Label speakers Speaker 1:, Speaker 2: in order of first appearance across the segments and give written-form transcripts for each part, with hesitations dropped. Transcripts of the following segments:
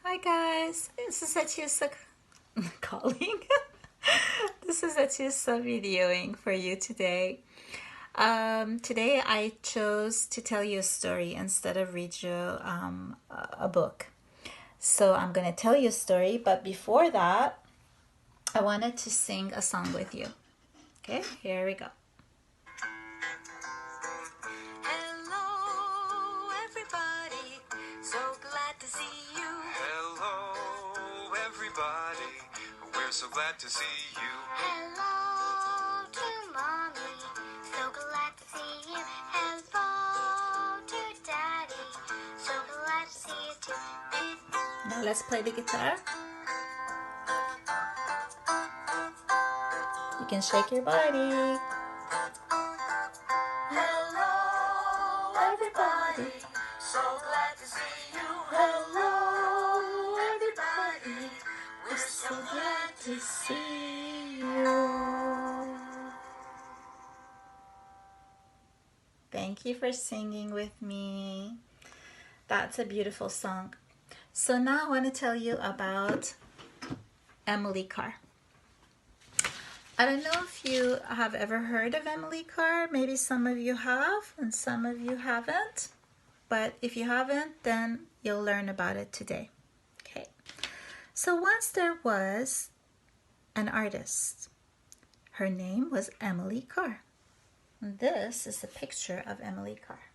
Speaker 1: Hi guys, this is Atoussa calling. This is Atoussa videoing for you today. Today I chose to tell you a story instead of read you a book. So I'm gonna tell you a story, but before that, I wanted to sing a song with you. Okay, here we go.
Speaker 2: Hello, everybody. So glad to see you.
Speaker 3: Hello, everybody. We're so glad to see you.
Speaker 2: Hello to Mommy. So glad to see you. Hello to Daddy. So glad to see you too.
Speaker 1: Now let's play the guitar. You can shake your body.
Speaker 2: Hello, everybody. So glad to see you. Hello, everybody. We're so glad to see you.
Speaker 1: Thank you for singing with me. That's a beautiful song. So now I want to tell you about Emily Carr. I don't know if you have ever heard of Emily Carr. Maybe some of you have and some of you haven't. But if you haven't, then you'll learn about it today. Okay. So once there was an artist. Her name was Emily Carr. And this is a picture of Emily Carr.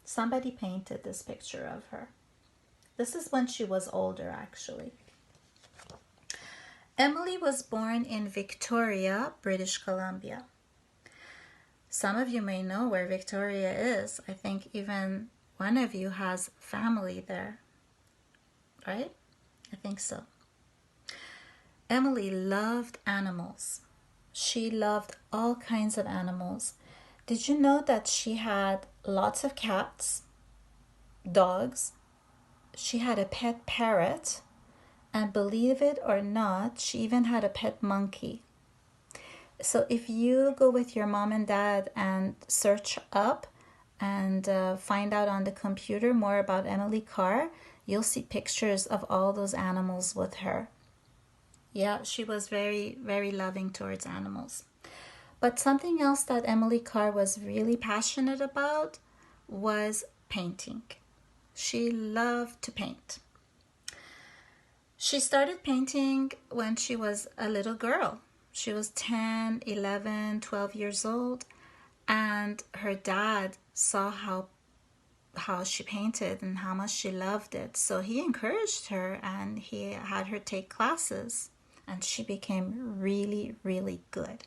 Speaker 1: Somebody painted this picture of her. This is when she was older, actually. Emily was born in Victoria, British Columbia. Some of you may know where Victoria is. I think even one of you has family there, right? I think so. Emily loved animals. She loved all kinds of animals. Did you know that she had lots of cats, dogs? She had a pet parrot. And believe it or not, she even had a pet monkey. So if you go with your mom and dad and search up and find out on the computer more about Emily Carr, you'll see pictures of all those animals with her. Yeah, she was very, very loving towards animals. But something else that Emily Carr was really passionate about was painting. She loved to paint. She started painting when she was a little girl. She was 10, 11, 12 years old, and her dad saw how she painted and how much she loved it. So he encouraged her and he had her take classes, and she became really, really good.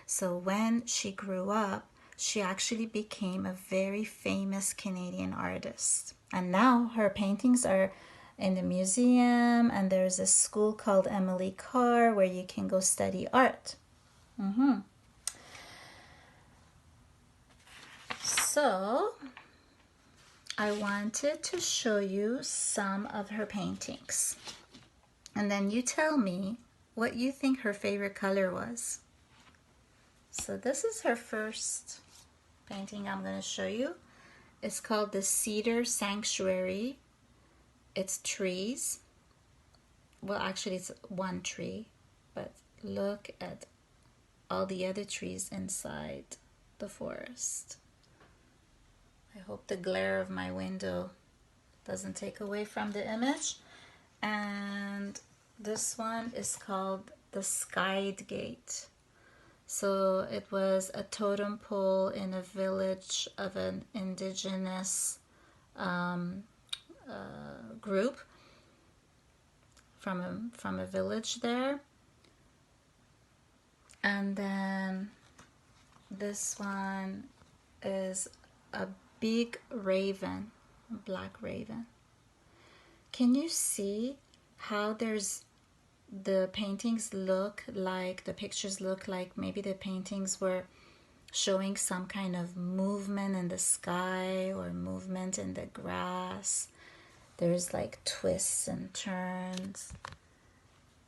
Speaker 1: So when she grew up, she actually became a very famous Canadian artist. And now her paintings are in the museum, and there's a school called Emily Carr where you can go study art. So I wanted to show you some of her paintings, and then you tell me what you think her favorite color was. So this is her first painting I'm going to show you. It's called the Cedar Sanctuary. It's trees. Well, actually it's one tree, but look at all the other trees inside the forest. I hope the glare of my window doesn't take away from the image. And this one is called the Skied Gate. So it was a totem pole in a village of an indigenous group from a village there. And then this one is a big raven, a black raven. Can you see how the paintings look like, the pictures look like maybe the paintings were showing some kind of movement in the sky or movement in the grass. There's like twists and turns.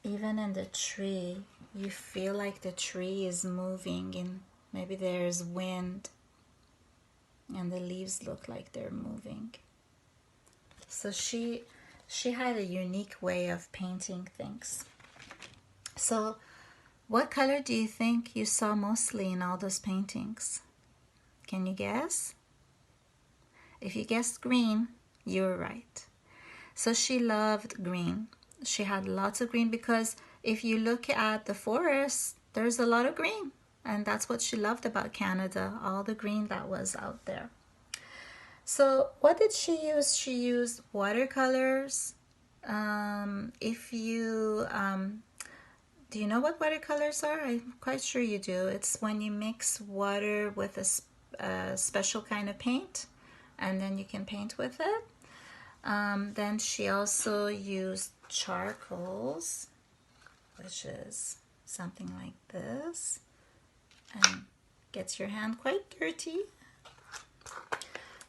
Speaker 1: Even in the tree, you feel like the tree is moving, and maybe there's wind and the leaves look like they're moving. So she had a unique way of painting things. So what color do you think you saw mostly in all those paintings? Can you guess? If you guessed green, you were right. So she loved green. She had lots of green because if you look at the forest, there's a lot of green. And that's what she loved about Canada, all the green that was out there. So what did she use? She used watercolors. Do you know what watercolors are? I'm quite sure you do. It's when you mix water with a special kind of paint, and then you can paint with it. Then she also used charcoals, which is something like this, and gets your hand quite dirty.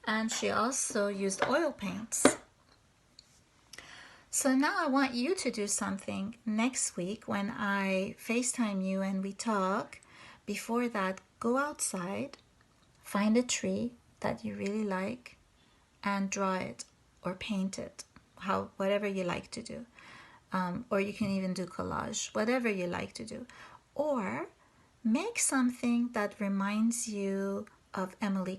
Speaker 1: And she also used oil paints. So now I want you to do something next week when I FaceTime you and we talk. Before that, go outside, find a tree that you really like, and draw it or paint it, whatever you like to do. Or you can even do collage, whatever you like to do. Or make something that reminds you of Emily